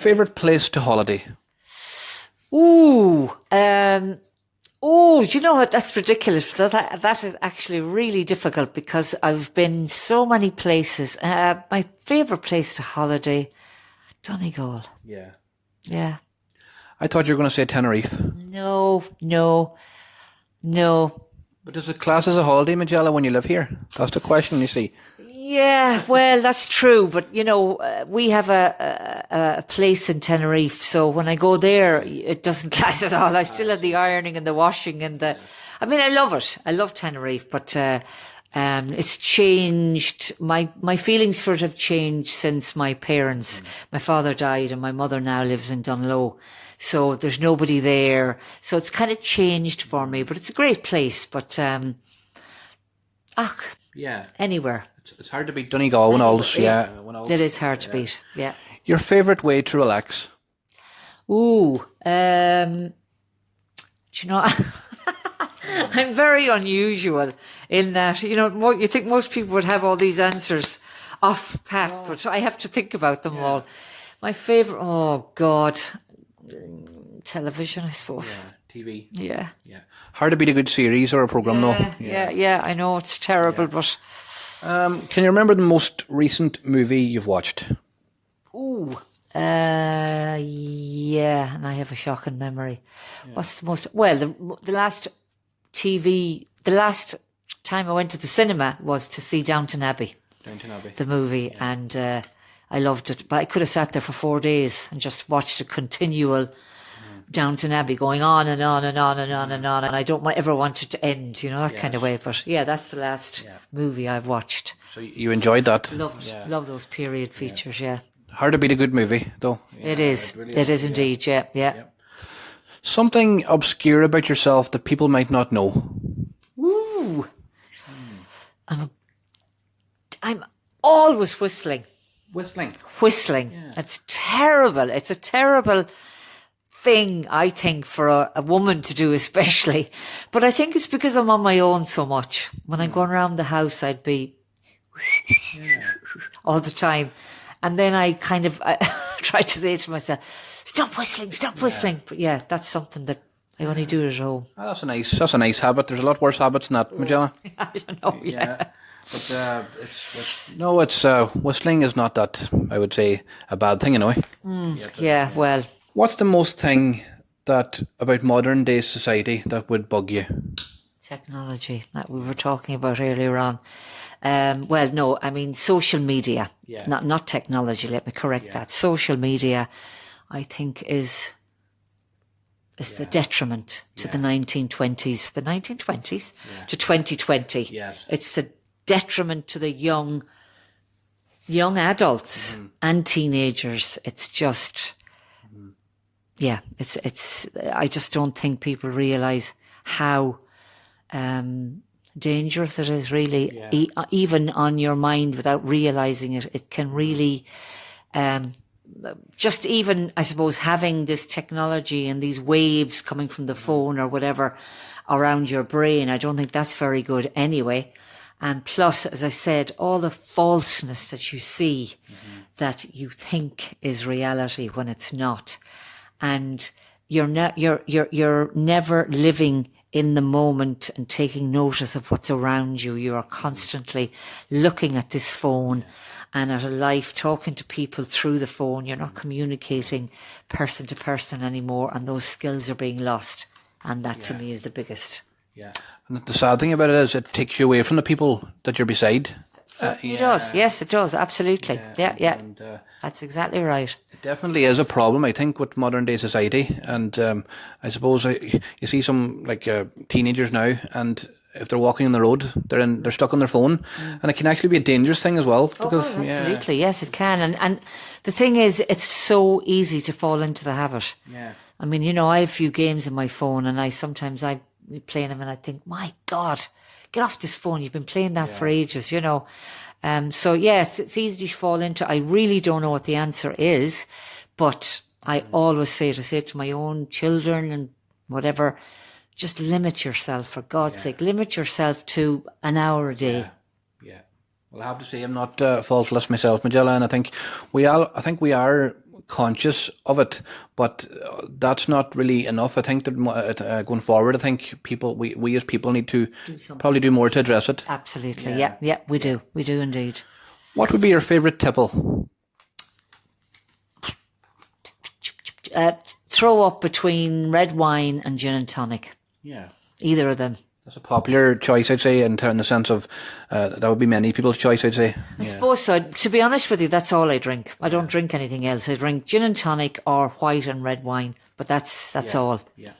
favourite place to holiday? Ooh, you know what? That's ridiculous. That is actually really difficult because I've been so many places. My favourite place to holiday, Donegal. Yeah. Yeah. I thought you were going to say Tenerife. No. But does it class as a holiday, Majella, when you live here? That's the question, you see. Yeah, well, that's true. But, you know, we have a place in Tenerife. So when I go there, it doesn't class at all. I still have the ironing and the washing and I mean, I love it. I love Tenerife, but it's changed. My feelings for it have changed since my parents. My father died and my mother now lives in Dunlow. So there's nobody there. So it's kind of changed for me, but it's a great place. But, anywhere. It's hard to beat Donegal when all's, It is hard to beat, yeah. Your favourite way to relax? Ooh, do you know, I'm very unusual in that, you know, you think most people would have all these answers off pat, but I have to think about them all. My favourite, oh God, television, I suppose. Yeah, TV. Yeah. Hard to beat a good series or a programme though. Yeah, I know it's terrible, but... can you remember the most recent movie you've watched? Ooh. Yeah, and I have a shocking memory. Yeah. What's the most... Well, the last time I went to the cinema was to see Downton Abbey. The movie, and I loved it. But I could have sat there for 4 days and just watched a continual Downton Abbey going on and on and on and on and on, and I don't ever want it to end, you know, that kind of way. But yeah, that's the last movie I've watched. So you enjoyed that? Love it. Yeah. Love those period features, Hard to beat a good movie, though. It is. It is indeed, yeah. Something obscure about yourself that people might not know? Ooh. I'm always whistling. Whistling? Yeah. It's terrible. It's a terrible thing, I think, for a woman to do especially. But I think it's because I'm on my own so much. When I'm going around the house, I'd be all the time. And then I kind of try to say to myself, stop whistling. But yeah, that's something that I only do at home. Oh, that's a nice habit. There's a lot worse habits than that, Majella. I don't know, But whistling is not that, I would say, a bad thing, anyway. Well. What's the most thing about modern day society that would bug you? Technology that we were talking about earlier on. Well, no, I mean social media, not technology. Let me correct that. Social media, I think, is the detriment to the 1920s. The 1920s to 2020. Yes, it's a detriment to the young adults and teenagers. It's just. Yeah, it's. I just don't think people realise how dangerous it is. Really, even on your mind without realising it, it can really. Just even, I suppose, having this technology and these waves coming from the phone or whatever around your brain, I don't think that's very good anyway. And plus, as I said, all the falseness that you see that you think is reality when it's not. And you're never living in the moment and taking notice of what's around you. You are constantly looking at this phone and at a life, talking to people through the phone. You're not communicating person to person anymore, and those skills are being lost. And that to me is the biggest. Yeah. And the sad thing about it is it takes you away from the people that you're beside. It does. Yes, it does. Absolutely. Yeah. And, that's exactly right. It definitely is a problem, I think, with modern day society. And I suppose you see some teenagers now, and if they're walking on the road, they're stuck on their phone, and it can actually be a dangerous thing as well. Because, absolutely, yes, it can. And the thing is, it's so easy to fall into the habit. Yeah. I mean, you know, I have a few games on my phone, and sometimes I play them, and I think, my God, get off this phone. You've been playing that for ages, you know. So yes, it's easy to fall into. I really don't know what the answer is, but I always say to my own children and whatever, just limit yourself, for God's sake. Limit yourself to an hour a day. Yeah. Well, I have to say I'm not faultless myself, Majella, and I think we are conscious of it, but that's not really enough. I think that going forward, I think we as people need to probably do more to address it. Absolutely. Yeah, we do indeed. What would be your favourite tipple? Throw up between red wine and gin and tonic. Yeah. Either of them. That's a popular choice, I'd say, in the sense of that would be many people's choice, I'd say. I suppose so. To be honest with you, that's all I drink. I don't drink anything else. I drink gin and tonic or white and red wine, but that's all. Yeah.